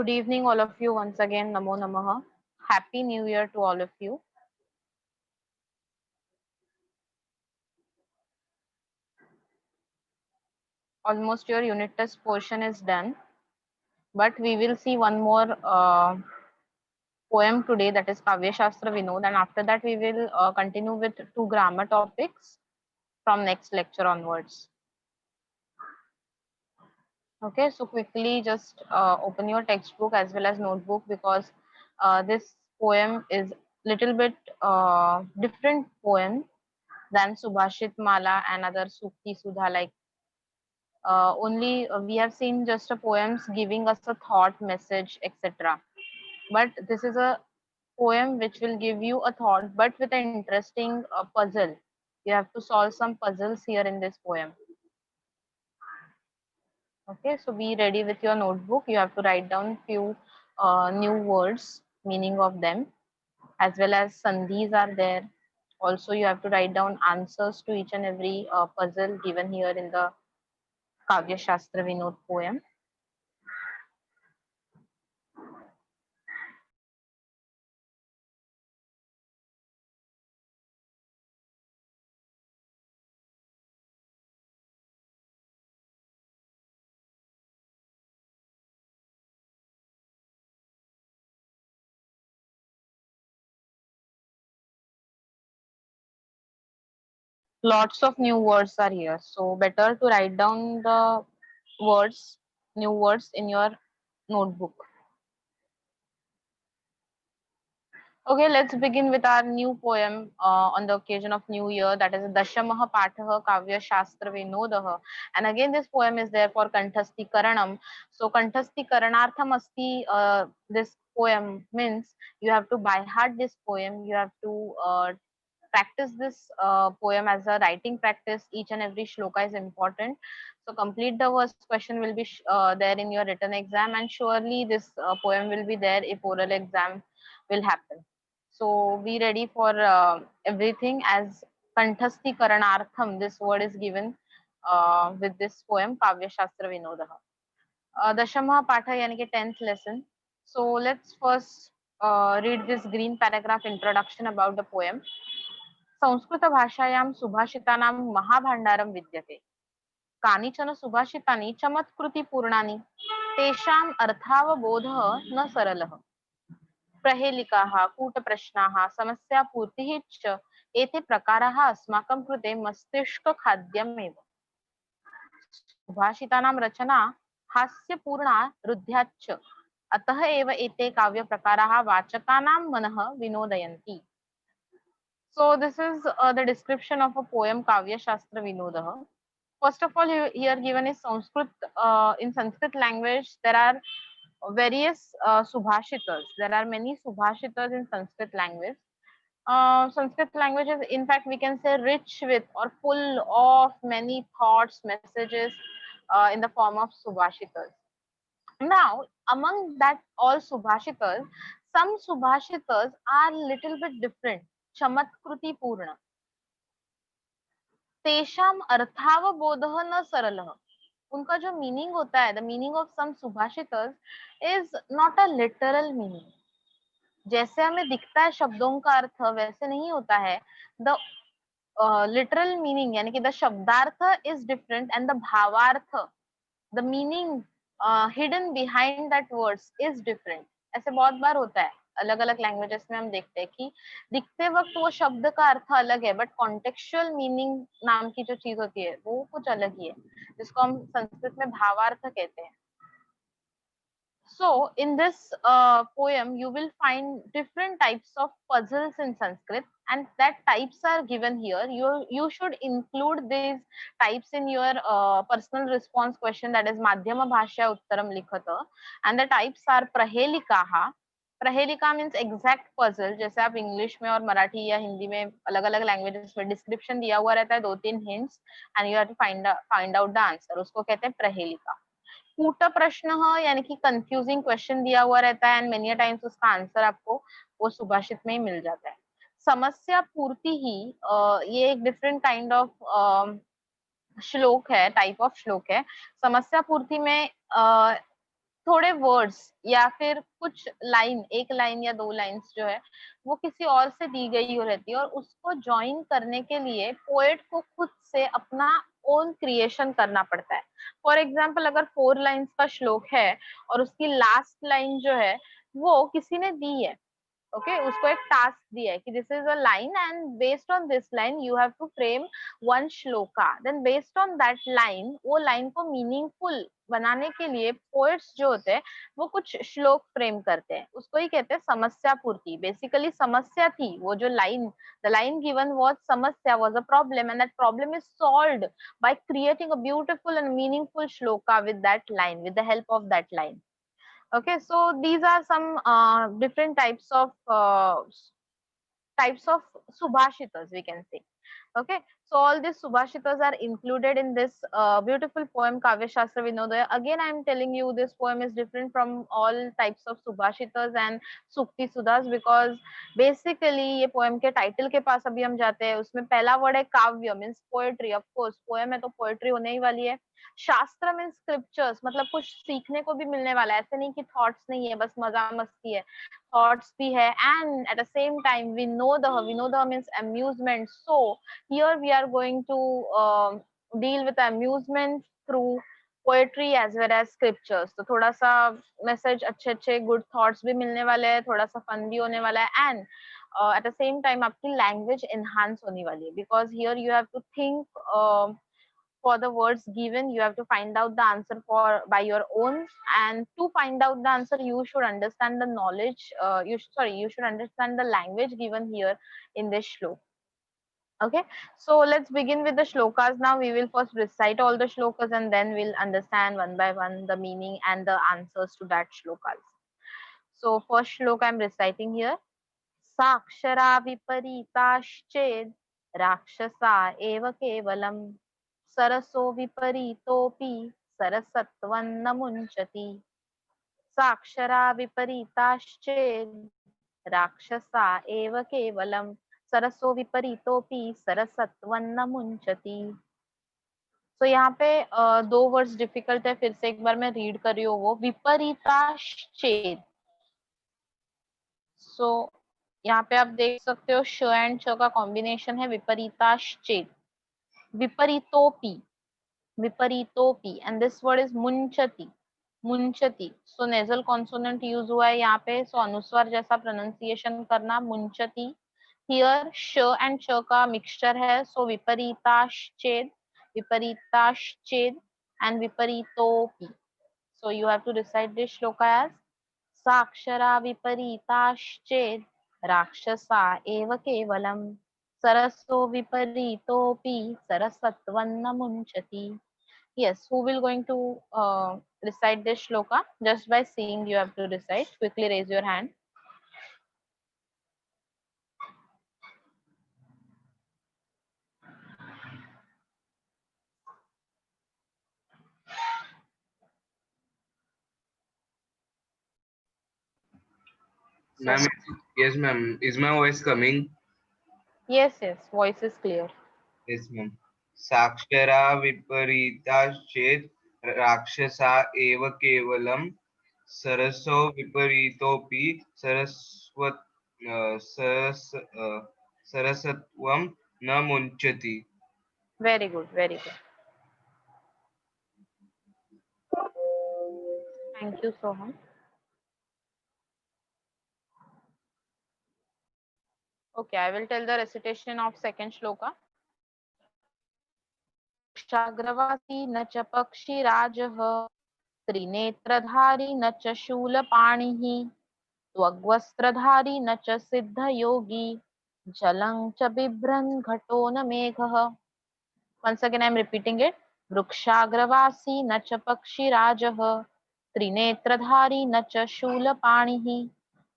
Good evening, all of you. Once again, Namo Namaha. Happy New Year to all of you. Almost your unit test portion is done, but we will see one more poem today, that is Kavya Shastra Vinod, and after that we will continue with two grammar topics from next lecture onwards. Okay, so quickly just open your textbook as well as notebook, because this poem is little bit different poem than Subhashit Mala and other Sukti Sudha. Like only we have seen just a poems giving us a thought, message, etc. But this is a poem which will give you a thought, but with an interesting puzzle. You have to solve some puzzles here in this poem. Okay, so be ready with your notebook. You have to write down few new words, meaning of them, as well as sandhis are there. Also, you have to write down answers to each and every puzzle given here in the Kavya Shastra Vinod poem. Lots of new words are here, so better to write down the words, new words in your notebook. Okay, let's begin with our new poem on the occasion of New Year, that is Dashamaha Pathaha Kavya Shastra Vinodaha. And again, this poem is there for Kanthasti Karanam. So Kanthasti Karanartham Asti, this poem means you have to by heart this poem, you have to practice this poem as a writing practice. Each and every shloka is important. So complete the verse question will be there in your written exam, and surely this poem will be there if oral exam will happen. So be ready for everything, as Kanthasti Karanartham, this word is given with this poem Kavya Shastra Vinodaha. Dashama Patha yani ki 10th lesson. So let's first read this green paragraph introduction about the poem. संस्कृतभाषायां सुभाषितानां महाभाण्डारं विद्यते। कानिचन सुभाषितानि चमत्कृतिपूर्णानि, तेषाम् अर्थावबोधः न सरलः। प्रहेलिकाः, कूटप्रश्नाः, समस्यापूर्तिः च एते प्रकाराः अस्माकं कृते मस्तिष्कखाद्यमेव। सुभाषितानां रचना हास्यपूर्णा रुद्ध्याच्च, अतः एव एते काव्यप्रकाराः वाचकानां मनः विनोदयन्ति। So this is the description of a poem Kavya Shastra Vinodah. First of all, here given is Sanskrit. In Sanskrit language, there are various subhashitas. There are many subhashitas in Sanskrit language. Sanskrit language is, in fact, we can say rich with or full of many thoughts, messages in the form of subhashitas. Now, among that all subhashitas, some subhashitas are little bit different. Chamatkruti Purna. तेषाम अर्थावबोधः न सरलः. उनका जो meaning होता है, the meaning of some subhashitas is not a literal meaning. जैसे हमें दिखता है शब्दों का अर्थ, वैसे नहीं होता है. द लिटरल मीनिंग यानी कि द शब्दार्थ इज डिफरेंट एंड द भावार्थ, the meaning hidden behind that words is different. ऐसे बहुत बार होता है अलग अलग लैंग्वेजेस में. हम देखते हैं कि दिखते वक्त वो शब्द का अर्थ अलग है, बट कॉन्टेक्चुअल मीनिंग नाम की जो चीज होती है वो कुछ अलग ही है, जिसको हम संस्कृत में भावार्थ कहते हैं. So in this poem, you will find different types of puzzles in Sanskrit, and that types are given here. You should include these types in your personal response question, that is Madhyama Bhashya Uttaram Likhata, and the types are Prahelikaha. Prahelika means exact puzzle. जैसे आप English में और मराठी या हिंदी में अलग अलग languages में description दिया हुआ रहता है, 2-3 hints, and you have to find out the answer, उसको कहते हैं प्रहेलिका. कूट प्रश्न यानी कि कंफ्यूजिंग क्वेश्चन दिया हुआ रहता है, एंड मेनी टाइम्स उसका आंसर आपको वो सुभाषित में ही मिल जाता है. समस्या पूर्ति ही ये एक डिफरेंट काइंड ऑफ श्लोक है, टाइप ऑफ श्लोक है. समस्या पूर्ति में थोड़े वर्ड्स या फिर कुछ लाइन, एक लाइन या दो लाइंस जो है वो किसी और से दी गई हो रहती है, और उसको ज्वाइन करने के लिए पोएट को खुद से अपना ओन क्रिएशन करना पड़ता है। फॉर एग्जाम्पल, अगर 4 लाइंस का श्लोक है और उसकी लास्ट लाइन जो है वो किसी ने दी है, ओके उसको एक टास्क दिया है कि this is a line and based on this line you have to frame one shloka, then based on that line, वो लाइन को मीनिंगफुल बनाने के लिए पोएट्स जो होते हैं वो कुछ श्लोक फ्रेम करते हैं, उसको ही कहते हैं समस्या पूर्ति। बेसिकली समस्या थी वो जो line, the line given was समस्या, was a problem, and that problem is solved by creating a beautiful and meaningful shloka with that line, with the help of that line. Okay, so these are some different types of subhashitas, we can say. Okay, so all these subhashitas are included in this beautiful poem Kavya Shastra Vinodaya. Again, I am telling you this poem is different from all types of subhashitas and sukti sudhas, because basically ये poem के title के पास अभी हम जाते हैं, उसमें पहला word है काव्य, means poetry. Of course poem है तो poetry होने ही वाली है। शास्त्र मीन्स स्क्रिप्चर्स, मतलब कुछ सीखने को भी मिलने वाला है, ऐसे नहीं कि थॉट्स नहीं है बस मजा मस्ती है, थॉट्स भी है। And at the same time Vinod means amusement, so here we are going to deal with amusement through poetry as well as scriptures. तो थोड़ा सा मैसेज अच्छे अच्छे गुड थॉट्स भी मिलने वाले हैं, थोड़ा सा फन भी होने वाला है, and at the same time आपकी लैंग्वेज एनहांस होने वाली है, because here you have to think for the words given, you have to find out the answer for by your own, and to find out the answer you should understand the knowledge, you should understand the language given here in this shlok. Okay, so let's begin with the shlokas. Now we will first recite all the shlokas and then we'll understand one by one the meaning and the answers to that shlokas. So first shlok I'm reciting here. साक्षरा विपरीताश्चेद राक्षसा एव केवलम सरसो विपरीतोऽपि सरसत्वं न मुञ्चति। साक्षरा विपरीताश्चेद राक्षसा एव केवलम सरसो विपरीतोऽपि सरसत्वं न मुञ्चति। तो यहाँ पे दो वर्ड्स डिफिकल्ट है, फिर से एक बार मैं रीड कर रही हूँ। वो विपरीताश्चेद, सो यहाँ पे आप देख सकते हो श एंड च का कॉम्बिनेशन है विपरीताश्चेद, विपरीतोपि, विपरीतोपि, एंड दिस वर्ड इज मुंचति, मुंचति। सो नेजल कॉन्सोनेंट यूज हुआ है यहाँ पे, सो अनुस्वार जैसा प्रोनाउंसिएशन करना, मुंचति। हियर श एंड च का मिक्सचर है, सो विपरीताश्चेद, विपरीताश्चेद एंड विपरीतोपि। So you have to recite this shloka as साक्षरा विपरीताश्चेद राक्षसा एव केवलम सरसो विपरीतोऽपि सरसत्वं न मुञ्चति. Yes, who will going to recite this shloka? Just by seeing you have to recite. Quickly raise your hand. Ma'am, yes, ma'am. Is my voice coming? Yes, yes, voice is clear. Yes, ma'am. साक्षरा विपरीताश्चेत् राक्षसा एव केवलं सरसो विपरीतोऽपि सरसत्वं न मुञ्चति. Very good, very good. Thank you so much. Okay, I will tell the recitation of second shloka. क्षाग्रवासी न च पक्षिराजः त्रिनेत्रधारी न च शूलपाणिः त्वग्वस्त्रधारी न च सिद्धयोगी जलं च बिभ्रन् घटो न मेघः. Once again I am repeating it. वृक्षाग्रवासी न च पक्षिराजः त्रिनेत्रधारी न च शूलपाणिः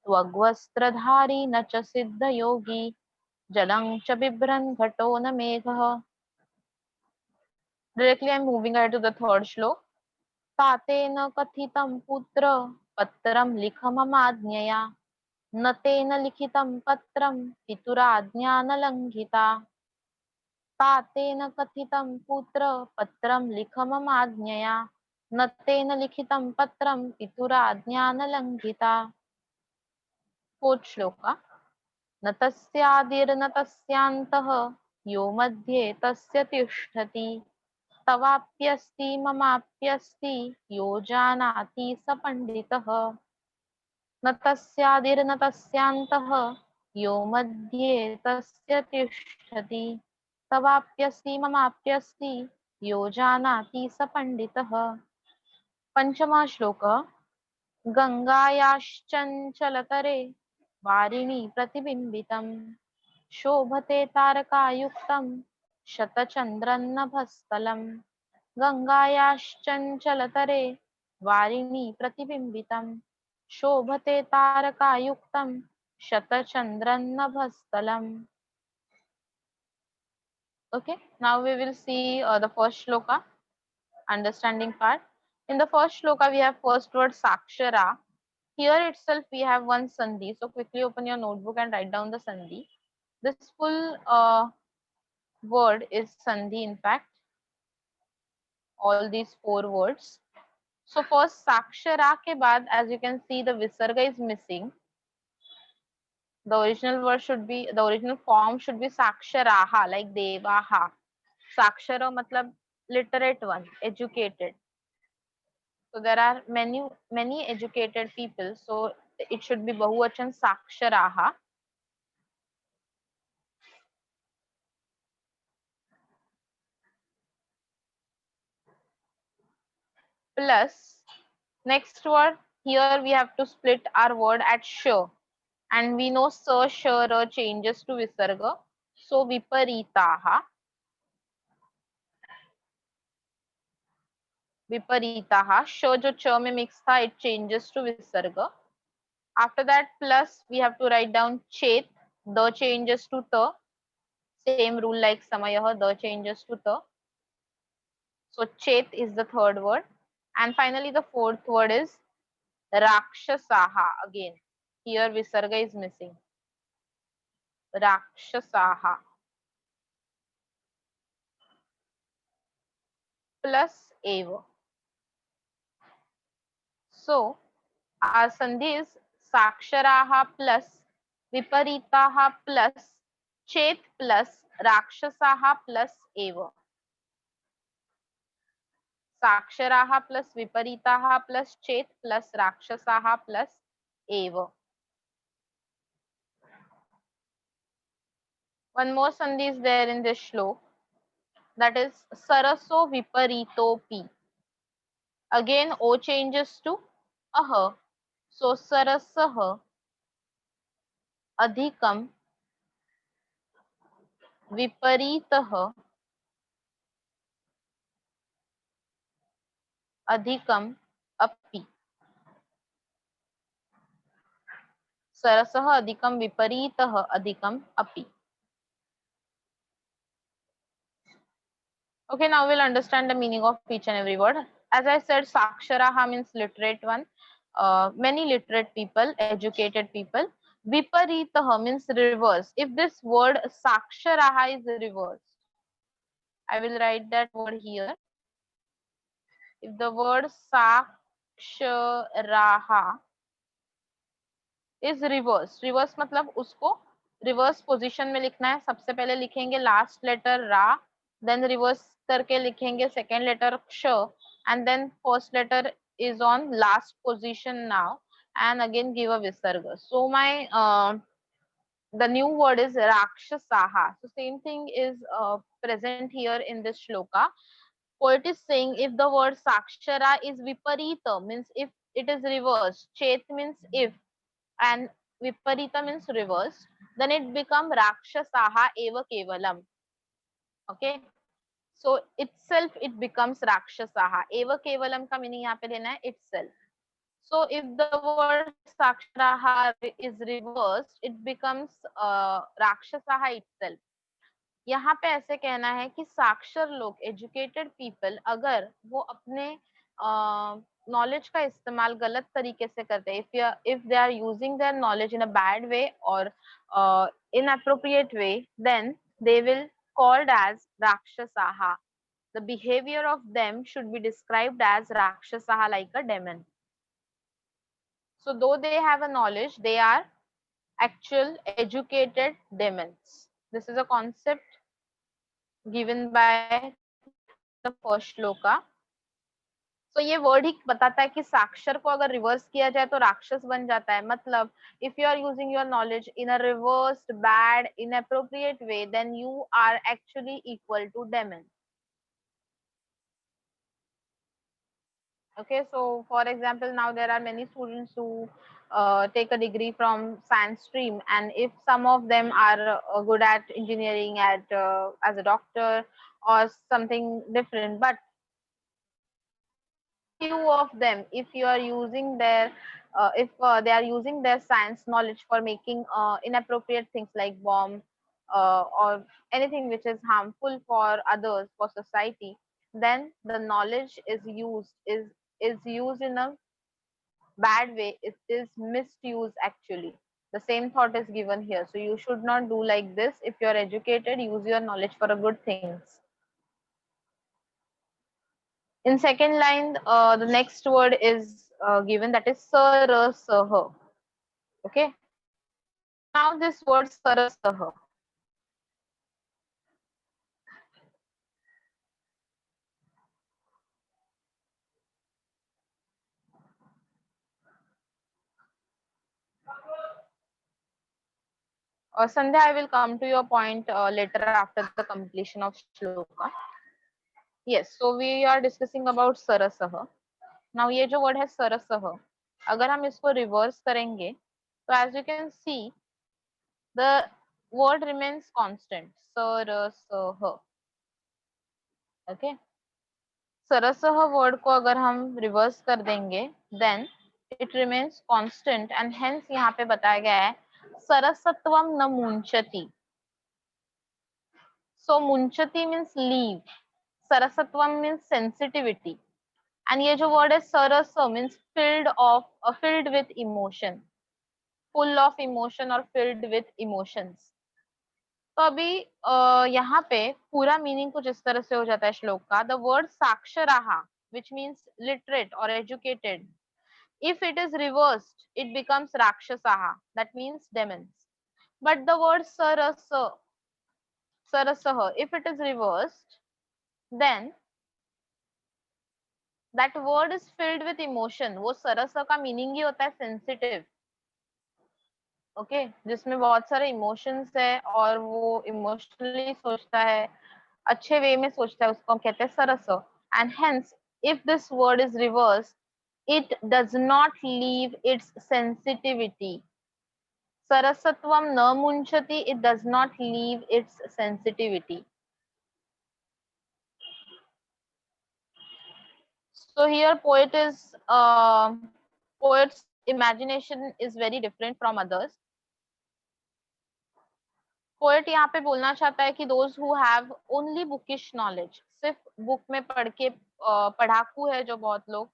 त्वग्वस्त्रधारी न च सिद्धयोगी जलं च बिभ्रन् घटो न मेघः. Directly I am moving ahead to the third श्लोक. तातेन कथितं पुत्र पत्रं लिख ममाज्ञया न तेन लिखितं पत्रं पितुराज्ञा न लङ्घिता. तातेन कथितं पुत्र पत्रं लिख ममाज्ञया न तेन लिखितं पत्रं पितुराज्ञा न लङ्घिता. फोर्थ श्लोका. न तस्यादिर्न तस्यान्तः यो मध्ये तस्य तिष्ठति. तवाप्यस्ति ममाप्यस्ति यो जानाति स पंडितः. न तस्यादिर्न तस्यान्तः यो मध्ये तस्य तिष्ठति. तवाप्यस्ति ममाप्यस्ति यो जानाति स पंडितः. पंचमः श्लोकः. गंगायाश्चञ्चलतरे वारिणि प्रतिबिम्बितं शोभते तारकायुक्तं शतचन्द्रन्नभस्थलं. गंगायाश्चञ्चलतरे वारिणि प्रतिबिम्बितं शोभते तारकायुक्तं शतचन्द्रन्नभस्थलम्. Okay, now we will see the first shloka, understanding part. In the first shloka, we have first word sakshara. Here itself we have one sandhi. So quickly open your notebook and write down the sandhi. This full word is sandhi in fact. All these four words. So first sakshara ke baad, as you can see, the visarga is missing. The original word should be, the original form should be saksharaha, like devaha. Sakshara matlab literate one, educated. So there are many educated people. So it should be bahuvachan saksharaha. Plus next word, here we have to split our word at sh, and we know sa, sh, ra changes to visarga. So viparitaha. Viparitaha. Sh jo ch mein mix tha, it changes to visarga. After that, plus we have to write down chet. The changes to ta. Same rule like samayah. The changes to ta. So chet is the third word. And finally, the fourth word is rakshasaha. Again, here visarga is missing. Rakshasaha. Plus eva. So our sandhi is saksharaha plus viparitaha plus chet plus rakshasaha plus eva. Saksharaha plus viparitaha plus chet plus rakshasaha plus eva. One more sandhi is there in this shlok, that is saraso viparitopi. Again o changes to aha. So sarasah adhikam viparitah adhikam api. Sarasah adhikam viparitah adhikam api. Okay, now we'll understand the meaning of each and every word. As I said, saksharaha means literate one. Many literate people, educated people. Viparitaha means reverse. If this word saksharaha is reversed, I will write that word here. If the word saksharaha is reverse, reverse मतलब उसको reverse position में लिखना है. सबसे पहले लिखेंगे last letter ra, then reverse करके लिखेंगे second letter sh, and then first letter is on last position now, and again give a visarga. So my the new word is rakshasaha. So same thing is present here in this shloka. Poet is saying if the word sakshara is viparita, means if it is reversed, chet means if, and viparita means reverse, then it become rakshasaha eva kevalam. Okay, so itself it becomes rakshasaha. Eva kevalam ka meaning यहाँ पे लेना है itself. So if the word saksharaha is reversed, it becomes rakshasaha itself. यहाँ पे ऐसे कहना है कि साक्षर लोग, एजुकेटेड पीपल, अगर वो अपने नॉलेज का इस्तेमाल गलत तरीके से करते हैं, if they are using their knowledge in a bad way और inappropriate way, then they will called as राक्षसाहा. the behavior of them should be described as Rakshasaha, like a demon. So though they have a knowledge, they are actual educated demons. This is a concept given by the first shloka. तो ये word ही बताता है कि साक्षर को अगर reverse किया जाए तो राक्षस बन जाता है. मतलब if you are using your knowledge in a reversed bad inappropriate way, then you are actually equal to demon. Okay, so for example, now there are many students who take a degree from science stream, and if some of them are good at engineering, at as a doctor or something different, but few of them, if you are using their if they are using their science knowledge for making inappropriate things like bomb or anything which is harmful for others, for society, then the knowledge is used in a bad way. It is misused actually. The same thought is given here. So you should not do like this. If you are educated, use your knowledge for a good things. In second line, the next word is given, that is sarasaha. Okay. Now this word sarasaha. Sandhya, I will come to your point later after the completion of shloka. Yes, so we are discussing about sarasaha. Now ये जो word है sarasaha, अगर हम इसको reverse करेंगे, तो as you can see, the word remains constant. Sarasaha. Okay. सरसह word को अगर हम रिवर्स कर देंगे, then it remains constant, and hence यहाँ पे बताया गया है सरसत्वम न मुंचति. सो मुंचति मीन्स लीव, सरसत्वम मीन्स सेंसिटिविटी, एंड ये जो वर्ड है सरस means filled with emotion, full of emotion और फिल्ड विथ इमोशंस. तो अभी यहाँ पे पूरा मीनिंग कुछ इस तरह से हो जाता है श्लोक का. द वर्ड साक्षराहा, which means literate or educated, if it is reversed it becomes rakshasaha, that means demons. But the word sarasah, if it is reversed, then that word is filled with emotion. वो sarasa का meaning ही होता है sensitive. Okay, जिसमें बहुत सारे emotions है और वो इमोशनली सोचता है, अच्छे वे में सोचता है, उसको हम कहते हैं सरस. And hence if this word is reverse, it does not leave its sensitivity. सरसत्वम न मुंचति, it does not leave its sensitivity. So here poet's imagination is very different from others. Poet यहाँ पे बोलना चाहता है कि those who have only bookish knowledge, सिर्फ बुक में पढ़ के पढ़ाकू है जो बहुत लोग,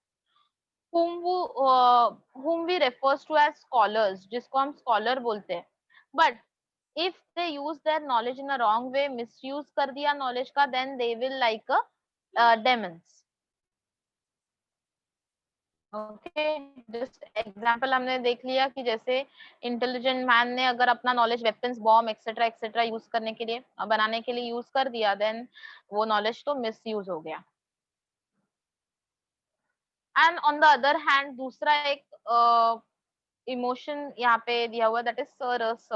whom we refers to as scholars, जिसको हम स्कॉलर बोलते हैं. But if they use their knowledge in a wrong way, misuse कर दिया knowledge का, then they will like demons. Okay, just example हमने देख लिया कि जैसे इंटेलिजेंट मैन ने अगर अपना knowledge weapons, bomb etcetera etcetera use करने के लिए, बनाने के लिए यूज कर दिया, देन वो नॉलेज तो मिसयूज हो गया. And on the other hand दूसरा एक इमोशन यहाँ पे दिया हुआ, दैट इज सरस.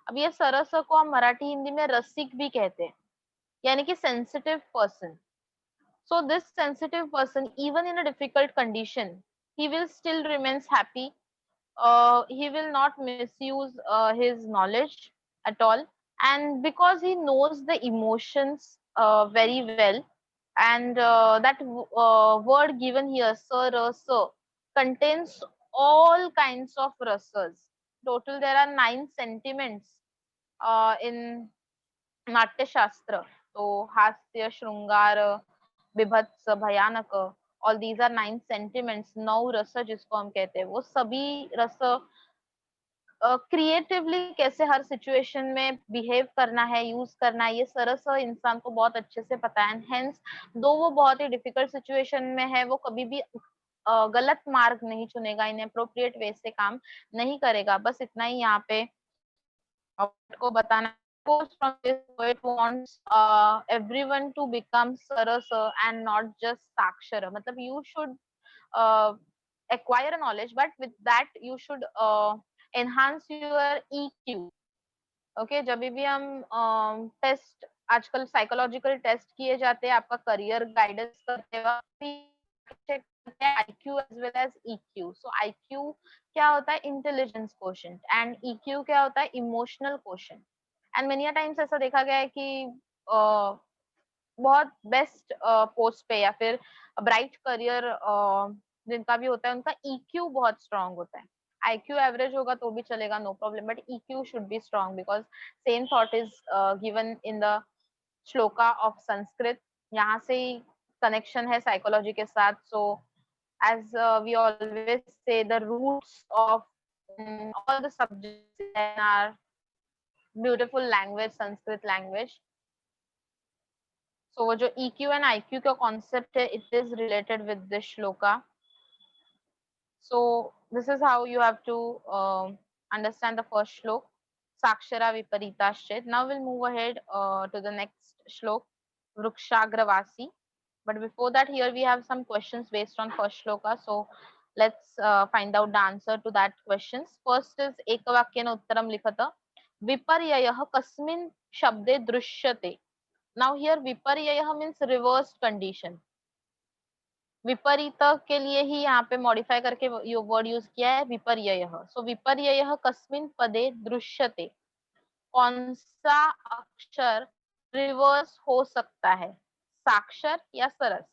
अब ये सरस को हम मराठी हिंदी में रसिक भी कहते हैं, यानी कि sensitive person. So this sensitive person, even in a difficult condition, he will still remains happy. He will not misuse his knowledge at all, and because he knows the emotions very well, and that word given here, sir, sir, contains all kinds of rasas. Total there are 9 sentiments in नाट्य शास्त्र. तो हास्य, श्रृंगार, विभत्स, भयानक, all these are 9 sentiments. 9 रस जिसको हम कहते हैं, वो सभी रस क्रिएटिवली कैसे हर सिचुएशन में बिहेव करना है, यूज करना है, ये सरस इंसान को बहुत अच्छे से पता है। एंड हेंस दो वो बहुत ही डिफिकल्ट सिचुएशन में है, वो कभी भी गलत मार्ग नहीं चुनेगा, इनअप्रोप्रिएट वे से काम नहीं करेगा। बस इतना ही यहाँ पे को बताना। From this poet wants everyone to become sarasa and not just sakshara. मतलब you should acquire a knowledge, but with that you should enhance your EQ. Okay जब भी हम टेस्ट आजकल साइकोलॉजिकल टेस्ट किए जाते हैं आपका करियर गाइडेंस करते वक्त IQ as well as EQ. So IQ क्या होता है? Intelligence quotient. एंड ईक्यू क्या होता है? Emotional quotient. And many times ऐसा देखा गया है कि बहुत बेस्ट पोस्ट पे या फिर ब्राइट करियर जिनका भी होता है उनका ईक्यू बहुत स्ट्रांग होता है। IQ एवरेज होगा तो भी चलेगा, no problem, but EQ should be strong because same thought is given in the shloka of Sanskrit. यहाँ से ही कनेक्शन है साइकोलॉजी के साथ। So as we always say the roots of all the subjects in our beautiful language Sanskrit language. So वो जो EQ and IQ का concept है, it is related with this shloka. So this is how you have to understand the first shlok, Sakshara Viparitashet. Now we'll move ahead to the next shlok, Vrukshagravasi. But before that, here we have some questions based on first shloka. So let's find out the answer to that questions. First is Ekavakyena Uttaram Likhata. Viparyayah kasmin shabde drushyate. Now here Viparyayah means reversed condition. विपरीत के लिए ही यहाँ पे modify करके word use किया है विपर्ययः। सो विपर्ययः कस्मिन् पदे दृश्यते, कौन सा अक्षर रिवर्स हो सकता है? साक्षर या सरस?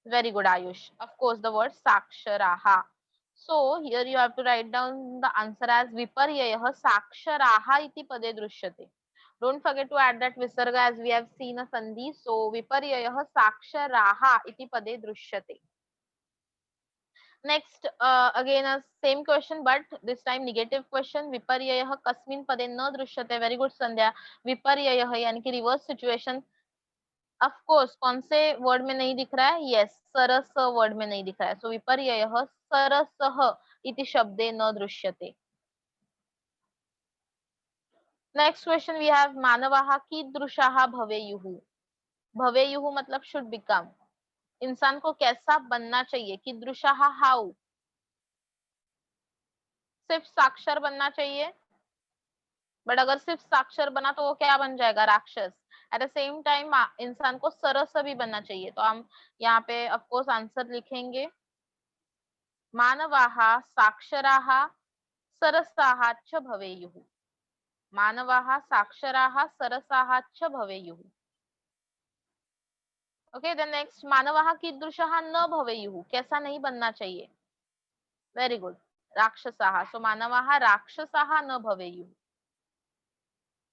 Very good Ayush, of course the word साक्षराः। So here you have to write down the answer as विपर्ययः साक्षराः इति पदे दृश्यते। Don't forget to add that visarga as we have seen a sandhi. So viparyayah saksharaha iti pade drushyate. Next again a same question but this time negative question. Viparyayah kasmin pade na drushyate. Very good Sandhya. Viparyayah यानी कि reverse situation of course कौन से word में नहीं दिख रहा है? Yes, सरस word में नहीं दिख रहा है. So viparyayah सरसः इति शब्दे न दृश्यते. नेक्स्ट क्वेश्चन वी हैव मानवाः कीदृशाः भवेयुः. भवेयुः मतलब शुड बिकम, इंसान को कैसा बनना चाहिए? कीदृशाः हाउ, सिर्फ साक्षर बनना चाहिए, बट अगर सिर्फ साक्षर बना तो वो क्या बन जाएगा? राक्षस। एट द सेम टाइम इंसान को सरस भी बनना चाहिए, तो हम यहाँ पे ऑफ कोर्स आंसर लिखेंगे मानवाः साक्षराः सरसाः च भवेयुः. मानवाः साक्षराः सरसाः च भवेयुः. ओके देन नेक्स्ट मानवाः कीदृशः न भवेयुः, कैसा नहीं बनना चाहिए? Very good, राक्षसाः. सो मानवाः राक्षसाः न भवेयुः.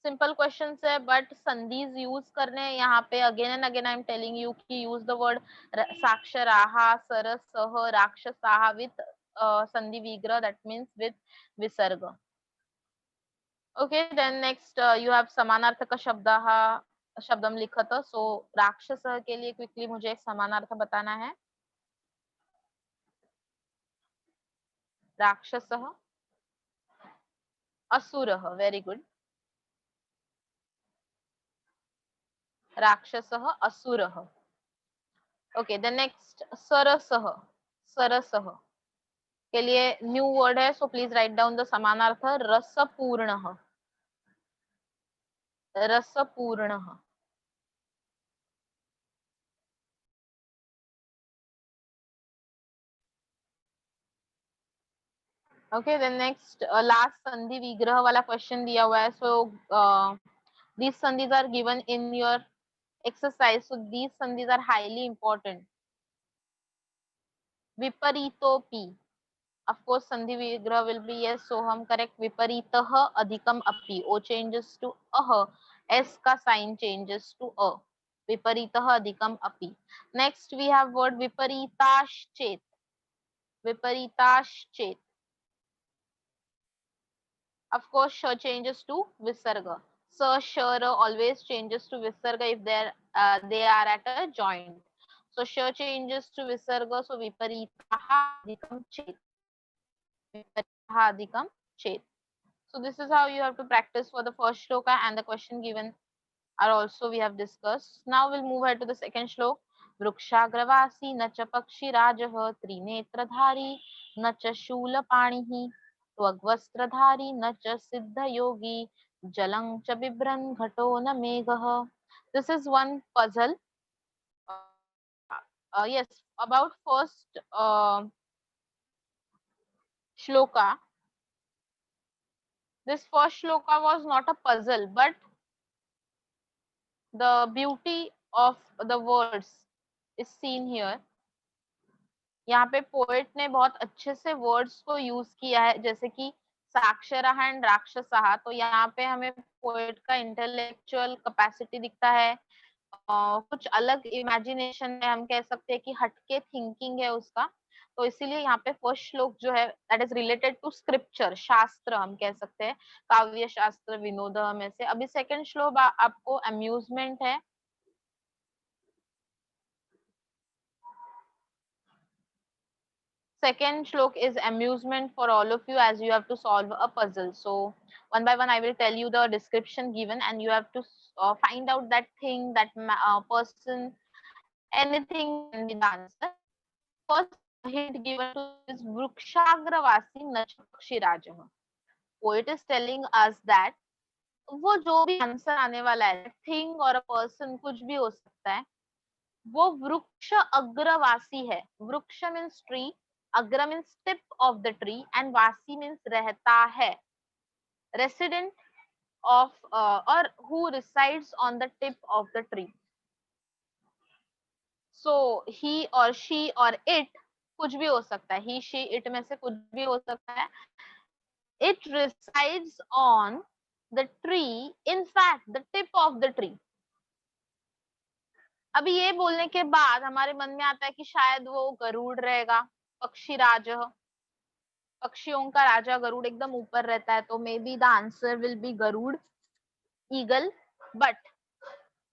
सिंपल क्वेश्चन है बट संधिज यूज करने यहाँ पे again and again I am telling you कि यूज द वर्ड साक्षराः सरसः राक्षसाः विथ संधि विग्रह, दैट मीन्स विथ विसर्ग. Okay then next you have समानार्थक शब्दम लिखत. सो राक्षस के लिए क्विकली मुझे एक समानार्थ बताना है. राक्षसः असुरः. वेरी गुड, राक्षसः असुरः. ओके देन नेक्स्ट सरसः. सरसः के लिए न्यू वर्ड है, so please write down the समानार्थ. रसपूर्णः. रसपूर्णः. ओके देन नेक्स्ट लास्ट संधि विग्रह वाला क्वेश्चन दिया हुआ है. सो these sandhis are given in your exercise, so these sandhis are highly important. विपरीतोपि, of course sandhi vigrah will be yes, so हम correct. विपरीतः अधिकम अपि, o changes to uh, s का sign changes to अ. विपरीतः अधिकम अपि. next we have word विपरीताश्चेत. विपरीताश्चेत Of course, sh changes to visarga. Sa, sh, ra always changes to visarga if they are at a joint. So sh changes to visarga. So viparitaha adhikam chet. Viparitaha adhikam chet. So this is how you have to practice for the first shloka, and the question given are also we have discussed. Now we'll move ahead to the second shlok. वृक्षाग्रवासी न च पक्षिराजः त्रिनेत्रधारी न च शूलपाणिः त्वग्वस्त्रधारी न च सिद्धयोगी जलं च बिभ्रन् घटो न मेघः. This is one puzzle. Yes, about first shloka. This first shloka was not a puzzle, but the beauty of the words is seen here. यहाँ पे पोएट ने बहुत अच्छे से वर्ड्स को यूज किया है, जैसे कि साक्षरः एंड राक्षसः. तो यहाँ पे हमें पोएट का इंटेलेक्चुअल कैपेसिटी दिखता है, कुछ अलग इमेजिनेशन है, हम कह सकते हैं कि हटके थिंकिंग है उसका. तो इसीलिए यहाँ पे फर्स्ट श्लोक जो है that is related to scripture, शास्त्र हम कह सकते हैं, काव्य शास्त्र विनोद में से. अभी सेकंड श्लोक आपको अम्यूजमेंट है. Second shlok is amusement for all of you, as you have to solve a puzzle. So one by one I will tell you the description given, and you have to find out that thing, that person, anything can be the answer. First hint given to is vrukshagravasi nach pakshirajah. Poet is telling us that वो जो भी answer आने वाला है, thing और a person कुछ भी हो सकता है, वो वृक्ष अग्रवासी है. वृक्ष मीन्स ट्री, अग्र means tip of the tree, and वासी मीन्स रहता है, रेसिडेंट ऑफ और who resides on the tip of the tree. So he और शी और इट कुछ भी हो सकता है, ही शी इट में से कुछ भी हो सकता है. It resides on the tree, in fact the tip of the tree. अभी ये बोलने के बाद हमारे मन में आता है कि शायद वो गरुड़ रहेगा, पक्षी राज, पक्षियों का राजा गरुड़ एकदम ऊपर रहता है, तो maybe the answer will be Garuda, eagle. But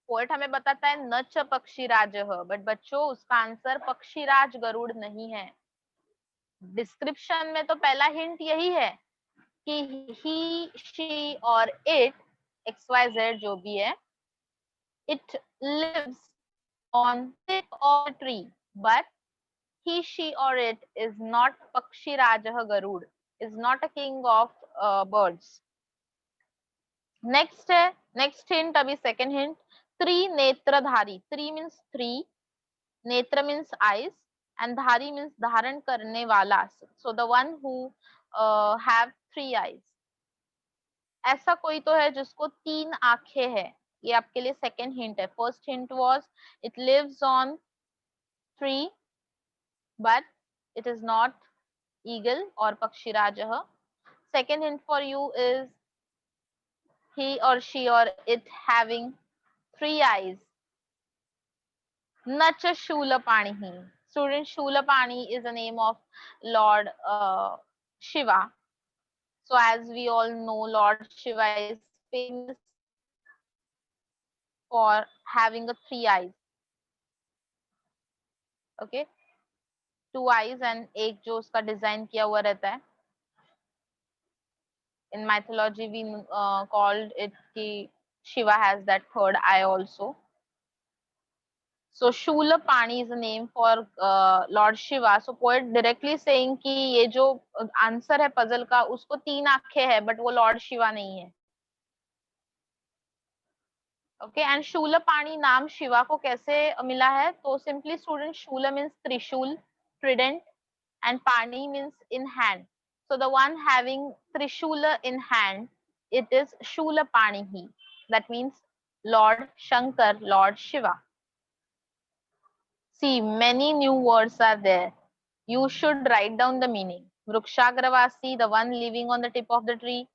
poet हमें बताता है न च पक्षीराज, बट बच्चों उसका आंसर पक्षीराज गरुड़ नहीं है. डिस्क्रिप्शन में तो पहला हिंट यही है कि he she or it, X Y Z जो भी है, it lives on tip of a tree, but he, she or it is not Pakshirajah Garud, is not a king of birds. Next है, next hint, अभी second hint. त्रिनेत्रधारी, three means three, नेत्र means eyes, and धारी means धारण करने वाला. So the one who have three eyes. ऐसा कोई तो है जिसको तीन आंखें है. ये आपके लिए सेकेंड हिंट है. First hint was it lives on tree, but it is not eagle or pakshirajah. Second hint for you is he or she or it having three eyes. Nacha Shulapanihi. Student, Shulapani is the name of Lord Shiva. So as we all know, Lord Shiva is famous for having a three eyes. Okay, two eyes and एक जो उसका design किया हुआ रहता है. In mythology we called it ki Shiva has that third eye also. So Shulapani is a name for Lord Shiva. So poet directly saying कि ये जो आंसर है पजल का उसको तीन आंखें है, बट वो लॉर्ड शिवा नहीं है. ओके, एंड शूलपाणी नाम शिवा को कैसे मिला है? तो सिंपली स्टूडेंट, शूल मीन्स त्रिशूल, Trident, and pani means in hand. So the one having trishula in hand, it is Shulapanihi. That means Lord Shankar, Lord Shiva. See, many new words are there. You should write down the meaning. Vrukshagravasi, the one living on the tip of the tree.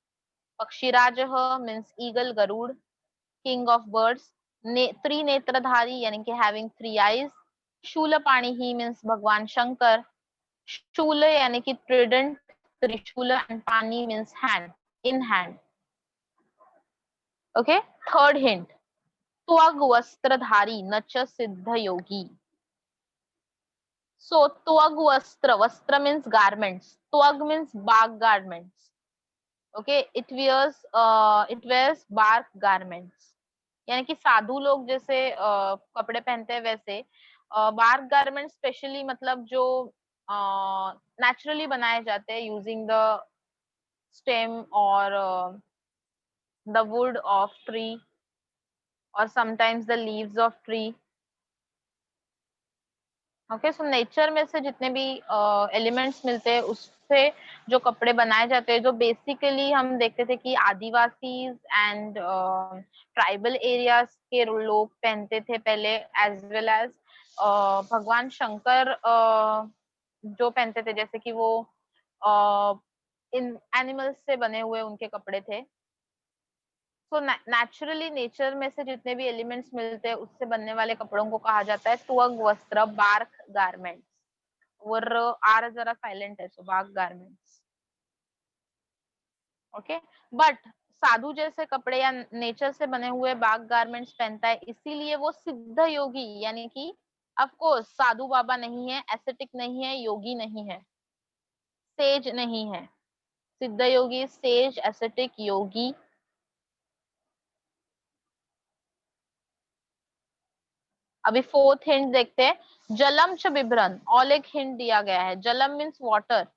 Pakshirajah means eagle, Garud, king of birds. Trinetradhari, yani ki having three eyes. Shulapanihi means Bhagwan Shankar. Shula yani ki trident, Trishula, and Pani means hand. in hand. Okay, third hint, त्वग वस्त्रधारी न च सिद्ध योगी. So twag vastra means garments, twag means bark garments. Okay, it wears bark garments. यानी कि साधु लोग जैसे कपड़े पहनते हैं वैसे बार्क गारमेंट स्पेशली मतलब जो नेचुरली बनाए जाते हैं यूजिंग द स्टेम और द वुड ऑफ ट्री और sometimes the leaves of tree. Okay, so nature में से जितने भी एलिमेंट्स मिलते हैं उससे जो कपड़े बनाए जाते हैं, जो बेसिकली हम देखते थे कि आदिवासी एंड ट्राइबल एरियाज के लोग पहनते थे पहले, एज वेल एज भगवान शंकर जो पहनते थे, जैसे कि वो इन एनिमल्स से बने हुए उनके कपड़े थे. तो नेचुरली नेचर में से जितने भी एलिमेंट्स मिलते हैं उससे बनने वाले कपड़ों को कहा जाता है त्वग वस्त्र, बार्क गारमेंट्स. और आर जरा साइलेंट है, सो बार्क गारमेंट्स. ओके, बट साधु जैसे कपड़े या नेचर से बने हुए बार्क गारमेंट्स पहनता है, इसीलिए वो सिद्ध योगी, यानी कि ऑफ कोर्स साधु बाबा नहीं है, एस्थेटिक नहीं है, योगी नहीं है, सेज नहीं है. सिद्ध योगी, सेज, एस्थेटिक, योगी. अभी फोर्थ हिंट देखते हैं, जलम च बिभ्रन. ऑल एक हिंट दिया गया है. जलम मीन्स वाटर.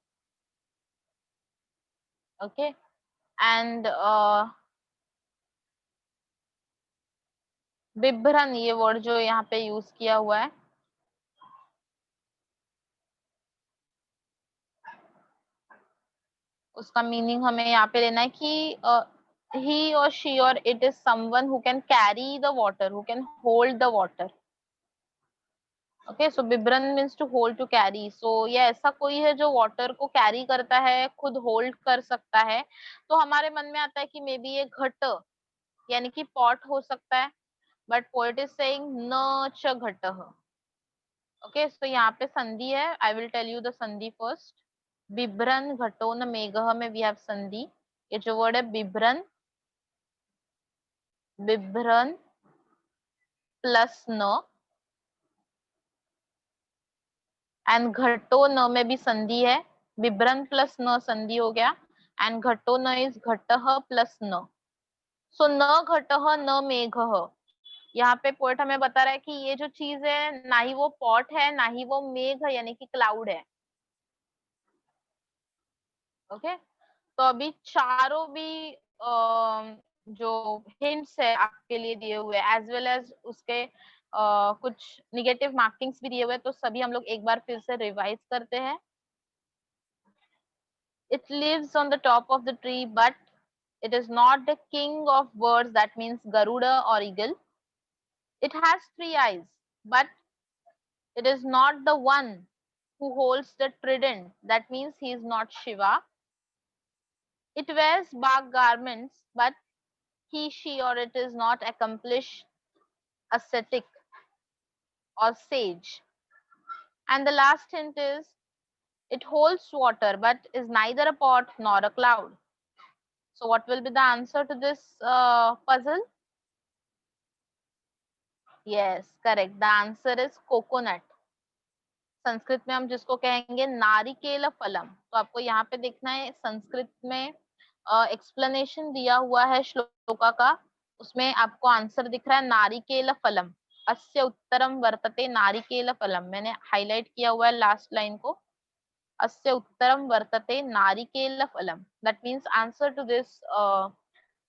ओके, एंड बिभ्रन ये वर्ड जो यहाँ पे यूज किया हुआ है, उसका मीनिंग हमें यहाँ पे लेना है कि he or she or it is someone who can carry the water, who can hold the water. Okay, so बिभ्रन means to hold, to carry. So ये ऐसा कोई है जो वाटर को कैरी करता है, खुद होल्ड कर सकता है. तो हमारे मन में आता है कि मे बी ये घट यानी कि पॉट हो सकता है, बट पोएट इज सेइंग न च घटः. ओके, सो यहाँ पे संधि है. I will tell you the sandhi first. बिभ्रन घटो न मेघः में वी हैव संधि. ये जो वर्ड है बिभ्रन, बिभ्रन प्लस न, एंड घटो न में भी संधि है. बिभ्रन प्लस न संधि हो गया, एंड घटो न इज घटः प्लस न. सो न घटः न मेघः. यहाँ पे पोएट हमें बता रहा है कि ये जो चीज है ना ही वो पॉट है, ना ही वो मेघ है यानी कि क्लाउड है. ओके, तो अभी चारों भी जो हिंट्स है आपके लिए दिए हुए, एज वेल एज उसके कुछ निगेटिव मार्किंग्स भी दिए हुए, तो सभी हम लोग एक बार फिर से रिवाइज करते हैं. It lives on the top of the tree, but it is not the king of birds, that means Garuda or eagle. It has 3 eyes, but it is not the one who holds the trident, that means he is not Shiva. It wears bark garments, but he, she, or it is not accomplished ascetic or sage. And the last hint is it holds water, but is neither a pot nor a cloud. So what will be the answer to this puzzle? Yes, correct. The answer is coconut. Sanskrit में हम जिसको कहेंगे नारिकेल फलम. तो आपको यहाँ पे देखना है संस्कृत में एक्सप्लेनेशन दिया हुआ है श्लोका का, उसमें आपको आंसर दिख रहा है नारिकेल फलम. अस्य उत्तरम वर्तते नारिकेल फलम. मैंने हाईलाइट किया हुआ है लास्ट लाइन को. अस्य उत्तरम वर्तते नारिकेल फलम. That means answer to this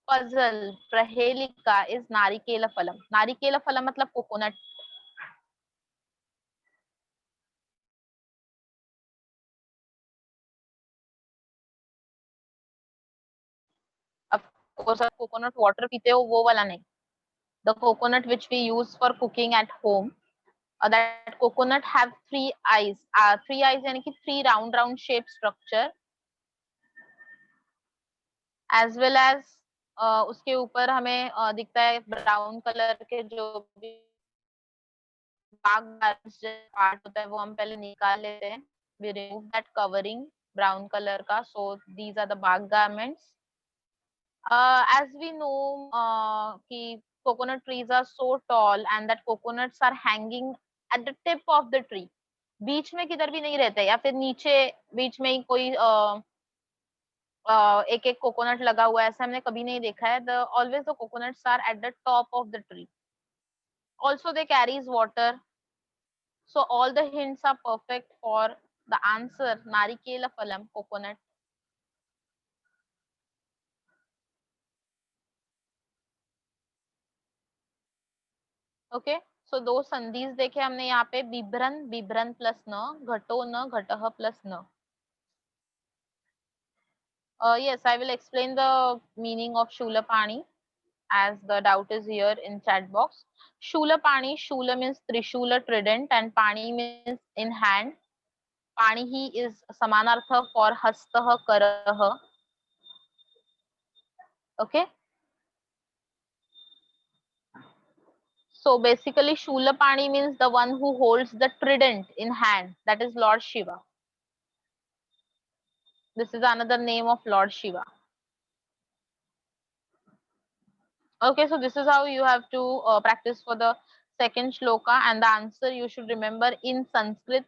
puzzle प्रहेलिका इज नारिकेल फलम. नारिकेल फलम मतलब कोकोनट. कोकोनट वाटर पीते हो वो वाला नहीं. The coconut which we use for cooking at home, that coconut have 3 eyes. 3 eyes यानी कि 3 round shape structure, as well as उसके ऊपर हमें दिखता है ब्राउन कलर के जो भी पार्ट होता है वो हम पहले निकाल लेते हैं. We remove that covering brown color का. So these are the bark garments. As we know कि coconut trees are so tall and that coconuts are hanging at the tip of the tree. बीच में किधर भी नहीं रहते, या फिर नीचे बीच में ही कोई एक एक कोकोनट लगा हुआ है, ऐसा हमने कभी नहीं देखा है. The always the coconuts are at the top of the tree. Also they carries water. So all the hints are perfect for the answer narikela phalam, coconut. Okay, so दो संधिज देखे हमने यहाँ पे, बिभ्रन, बिभ्रन प्लस न, घटो न, घटः प्लस न. Yes, I will explain the meaning of Shulapani as the doubt is here in chat box. Shulapani, Shula means Trishula, trident, and Pani means in hand. Panihi is samanartha for hastah, karah. Okay. So basically Shulapani means the one who holds the trident in hand, that is Lord Shiva. This is another name of Lord Shiva. Okay, so this is how you have to practice for the second shloka, and the answer you should remember in Sanskrit.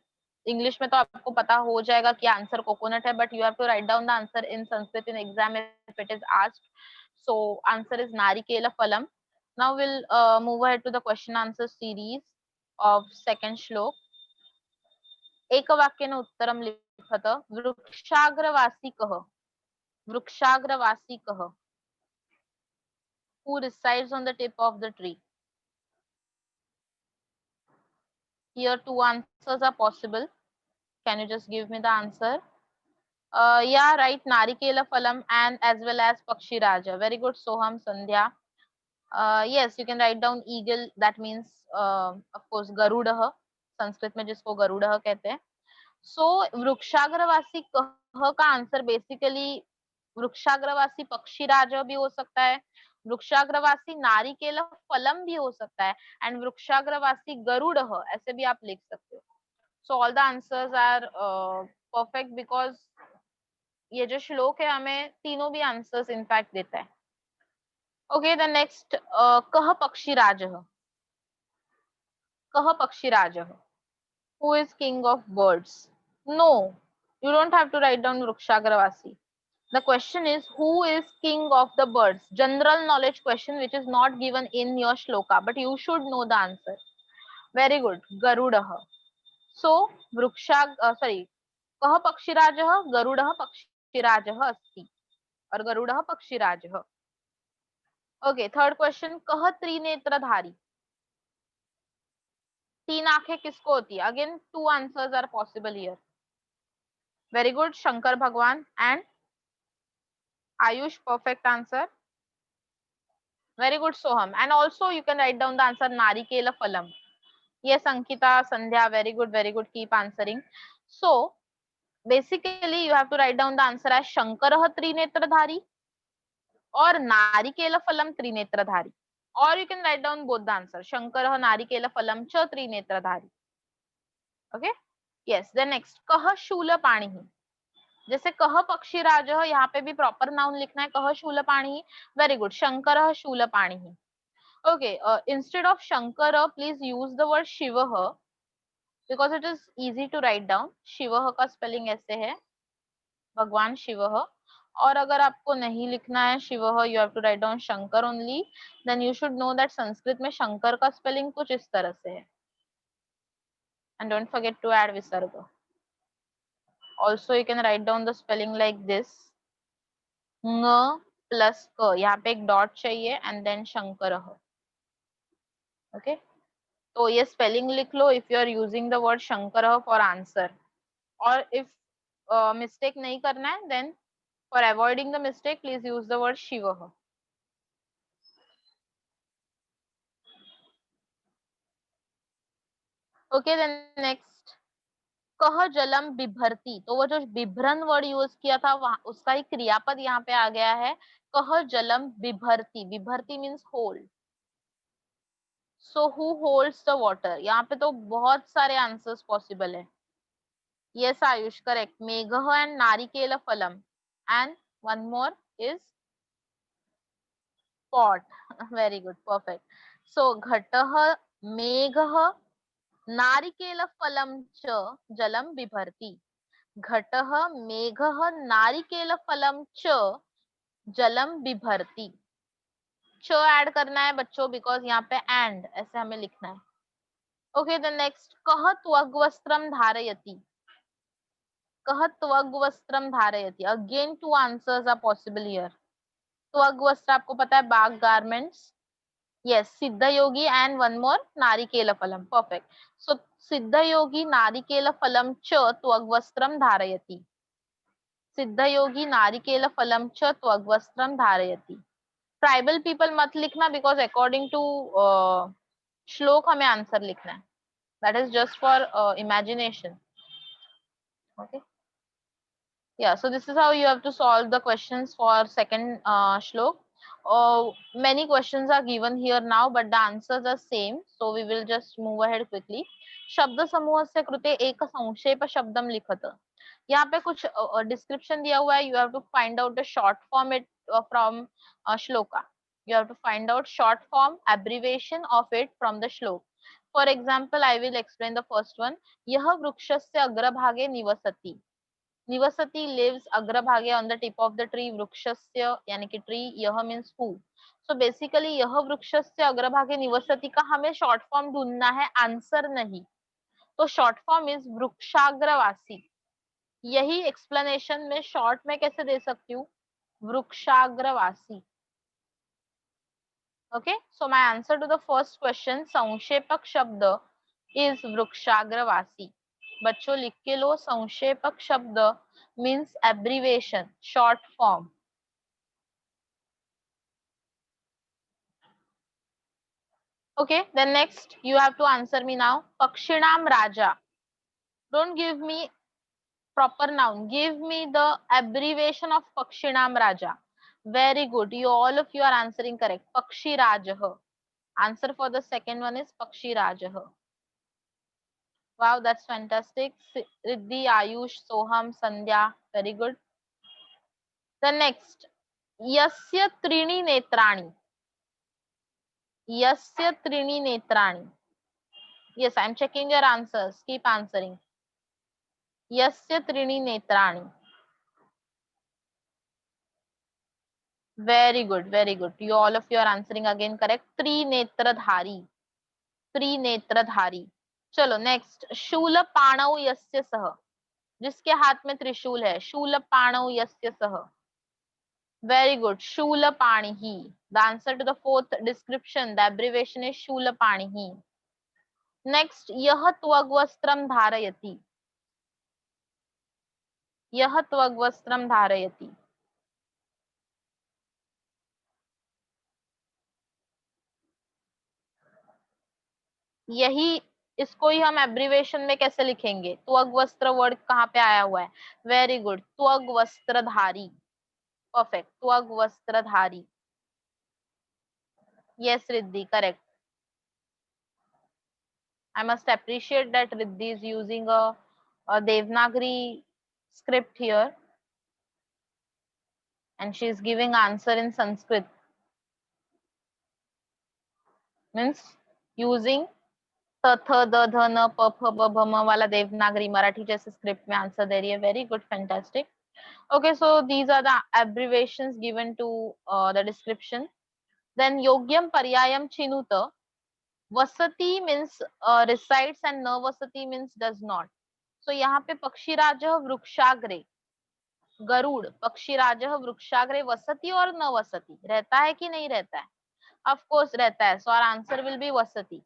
English में तो आपको पता हो जाएगा कि answer coconut है, but you have to write down the answer in Sanskrit in exam if it is asked. So answer is narikela phalam. Now we'll move ahead to the question answer series of second shlok. एकवाक्येन उत्तरं लिखत. वृक्षाग्रवासी कः? वृक्षाग्रवासी कः? Who resides on the tip of the tree? Here two answers are possible. Can you just give me the answer? Yeah, right. Narikela phalam and as well as Pakshi Raja. Very good, Soham, Sandhya. Yes, you can write down eagle. That means, of course, Garudah. Sanskrit में जिसको गरुड़ह कहते हैं. So वृक्षाग्रवासी कह का answer basically वृक्षाग्रवासी पक्षीराज भी हो सकता है, वृक्षाग्रवासी नारिकेल फलम भी हो सकता है, एंड वृक्षाग्रवासी गरुड़ह ऐसे भी आप लिख सकते हो. So all the answers are perfect because ये जो श्लोक है हमें तीनों भी आंसर्स इनफैक्ट देता है. ओके, द नेक्स्ट, कह पक्षीराजः. कह पक्षीराजः. Who is king of birds? No, you don't have to write down Vrukshagravasi. The question is who is king of the birds? General knowledge question which is not given in your shloka, but you should know the answer. Very good, Garudah. So sorry, कः पक्षिराजः? गरुडः पक्षिराजः अस्ति और गरुडः पक्षिराजः. Okay, third question, कः त्रिनेत्रधारी? तीन आंखें किसको होती है? Again two answers are possible here. Very good, Shankar Bhagwan and Ayush, perfect answer. Very good, Soham. And also you can write down the answer Narikela Phalam. Yes, Ankita, Sandhya, very good, keep answering. So basically you have to write down the answer as Shankarah Trinetradhari or Narikela Phalam Trinetradhari. Or you can write down both the answer, Shankarah Narikela Phalam Cha Trinetradhari. Okay? Yes, then next, Kaha Shula Panihi. जैसे कह पक्षीराज, यहाँ पे भी proper noun लिखना है, कह Shulapani. Very good, Shankar Shulapani. Okay, instead of Shankar please use the word Shiva because it is easy to write down. Shiva का spelling ऐसे है, भगवान शिव. और अगर आपको नहीं लिखना है Shiva, you have to write down Shankar only. Then you should know that Sanskrit में शंकर का स्पेलिंग कुछ इस तरह से है. And don't forget to add visarga. Also you can write down the spelling like this, ng plus k. यहाँ पे एक डॉट चाहिए एंड देन शंकर. ओके, तो ये स्पेलिंग लिख लो if you are using the word Shankar for answer. और इफ मिस्टेक नहीं करना है, then for avoiding the mistake please use the word Shiva. Okay, then next, कह जलम बिभरती. तो वो जो बिभ्रन वर्ड यूज किया था वहां उसका ही क्रियापद यहाँ पे आ गया है, कह जलम बिभरती. बिभरती means hold. So who holds the water? यहाँ पे तो बहुत सारे आंसर्स पॉसिबल है. Yes Ayush, correct. मेघ एंड नारिकेल फलम and one more is pot. Very good, perfect. So घटः मेघः नारिकेलफलं च जलं बिभर्ति. घटः मेघः नारिकेलफलं च जलम बिभर्ति. च ऐड करना है बच्चों बिकॉज यहाँ पे एंड ऐसे हमें लिखना है. ओके द नेक्स्ट कह त्वग्वस्त्रम धारयति. कह त्वग्वस्त्रम धारयति. Again two answers are possible here. त्वग्वस्त्र आपको पता है bark garments. Yes, Siddha Yogi and one more Narikela Phalam. Perfect. So Siddha Yogi Narikela Phalam cha Tvagvastram dharayati. Siddha Yogi Narikela Phalam cha Tvagvastram dharayati. Tribal people मत लिखना because according to श्लोक हमें answer लिखना है. That is just for imagination. Okay. Yeah. So this is how you have to solve the questions for second shlok. Many questions are given here now, but the answers are same. So we will just move ahead quickly. शब्द समूहस्य कृते एक संक्षेप शब्दम लिखत. यहाँ पे कुछ description दिया हुआ है. You have to find out the short form it from shloka. You have to find out short form abbreviation of it from the shlok. For example, I will explain the first one. यह वृक्षस्य अग्रभागे निवसति. निवसति lives अग्रभागे on the tip of the tree. वृक्षस्य यानी कि tree. यह means who. So basically यह वृक्षस्य अग्रभागे निवसति का हमें शॉर्ट फॉर्म ढूंढना है, आंसर नहीं. तो शॉर्ट फॉर्म इज वृक्षाग्रवासी. यही एक्सप्लेनेशन में शॉर्ट में कैसे दे सकती हूँ, वृक्षाग्रवासी. Okay so my answer to the first question संक्षेपक शब्द इज वृक्षाग्रवासी. बच्चों लिख के लो. संक्षेपक शब्द means abbreviation, short form. Okay, then next you have to answer me now. Pakshinam Raja. Don't give me proper noun. Give me the abbreviation of Pakshinam Raja. Very good. You all of you are answering correct. Pakshi Rajah. Answer for the second one is Pakshi Rajah. Wow, that's fantastic. Riddhi, Ayush, Soham, Sandhya. Very good. The next. Yasya Trini Netrani. Yasya Trini Netrani. Yes, I am checking your answers. Keep answering. Yasya Trini Netrani. Very good, very good. You all of you are answering again correct. Trinetradhari. Trinetradhari. चलो next. शूल पाणौ यस्य सह. जिसके हाथ में त्रिशूल है. शूल पाणौ यस्य सह. Very good. Shool पाणिहि. The answer to the fourth description, the abbreviation is Shool पाणिहि. Next. यह त्वग्वस्त्रम धारयति. यह त्वग्वस्त्रम धारयति. यही इसको ही हम एब्रीवेशन में कैसे लिखेंगे. त्वग वस्त्र वर्ड कहाँ पे आया हुआ है. Very good. त्वग वस्त्रधारी. परफेक्ट. त्वग वस्त्रधारी. Yes Riddhi correct. I must appreciate that Riddhi is using a Devanagari script here and she is giving answer in Sanskrit. Means using थ थ द ध न प फ ब भ म वाला देवनागरी मराठी जैसे स्क्रिप्ट में आंसर दे रही है. Very good, fantastic. Okay, so these are the abbreviations given to the description. Then yogyam paryayam chinuta. Vasati means resides and न vasati means does not. So यहाँ पे पक्षीराजः वृक्षाग्रे. गरुड़ पक्षीराजः वृक्षाग्रे वसति और न वसति. रहता है कि नहीं रहता है. ऑफ कोर्स रहता है. So our answer will be वसति.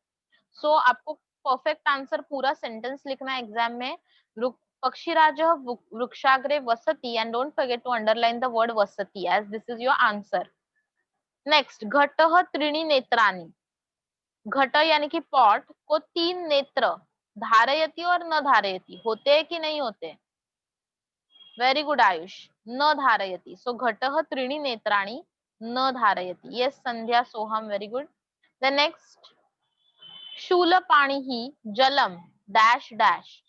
सो आपको परफेक्ट आंसर पूरा सेंटेंस लिखना है एग्जाम में. पक्षीराजः वृक्षाग्रे वसति and don't forget to underline the word वसति as this is your answer. Next. घटः त्रीणि नेत्राणि. घट यानी कि पॉट को 3 नेत्र. धारयति और न धारयति. होते हैं कि नहीं होते. Very good Ayush. न धारयति. सो घटः त्रीणि नेत्राणि न धारयति. Yes Sandhya, Soham. Very good. The next. शूलपाणिहि जलम डैश डैश.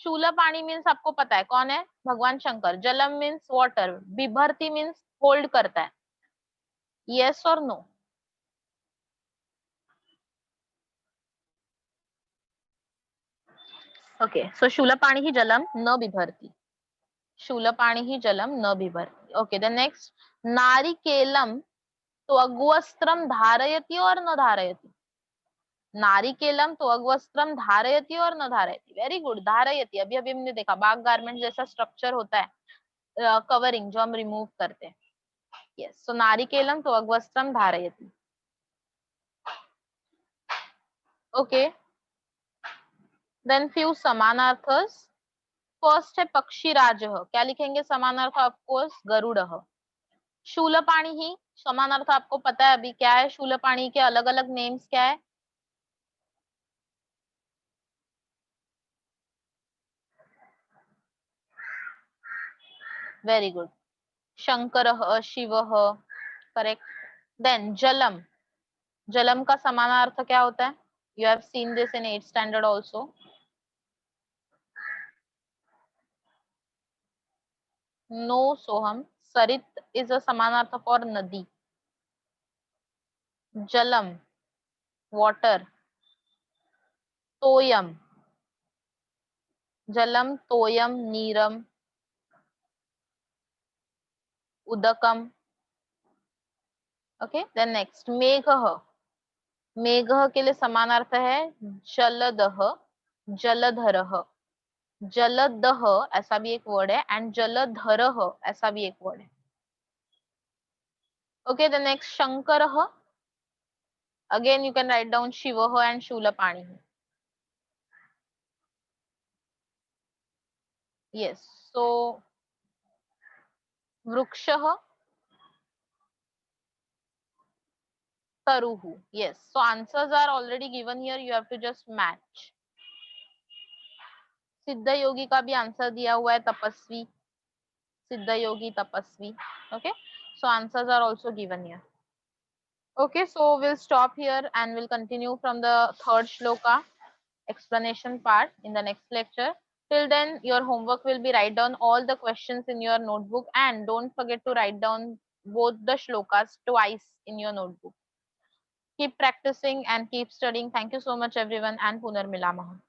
शूलपाणि मीन्स आपको पता है कौन है, भगवान शंकर. जलम मीन्स वाटर. बिभर्ति मीन्स होल्ड करता है. यस और no. Okay, so Shulapani jalam na bibharti. Shulapani jalam na bibharti. Okay, the next Narikelam त्वग्वस्त्रम धारयति और न धारयति. नारिकेलम त्वग्वस्त्रम धारयति और न धारयति. Very good. धारयति अभी अभी हमने देखा बाग गारमेंट जैसा स्ट्रक्चर होता है, कवरिंग जो हम रिमूव करते हैं. यस, सो नारिकेलम त्वग्वस्त्रम धारयति. ओके, देन फ्यू समानार्थस. फर्स्ट है पक्षीराजः. क्या लिखेंगे समानार्थ? ऑफकोर्स गरुड़ः. शूलपाणी ही समानार्थ आपको पता है अभी क्या है. शूलपाणी के अलग अलग नेम्स क्या है? Very good. शंकरः, शिवः. करेक्ट. देन जलम. जलम का समानार्थ क्या होता है? You have seen this in 8th standard also. No Soham. सरित इज अ समानार्थ फॉर नदी. जलम वाटर. तोयम. जलम तोयम नीरम उदकम. ओके, देन नेक्स्ट मेघः. मेघः के लिए समानार्थ है जलदः, जलधरः. जलदः ऐसा भी एक वर्ड है एंड जलधरः ऐसा भी एक वर्ड है. ओके, द नेक्स्ट शंकरः. Again you can write down शिवः एंड शूलपाणि. yes, so वृक्षः तरुः. yes, so answers are already given here, you have to just match. सिद्ध योगी का भी आंसर दिया हुआ है तपस्वी. सिद्ध योगी तपस्वी. okay, so answers are also given here. Okay, so we'll stop here and we'll continue from the third shloka explanation part in the next lecture. Till then, your homework will be write down all the questions in your notebook and don't forget to write down both the shlokas twice in your notebook. Keep practicing and keep studying. Thank you so much everyone and Punarmilamaha.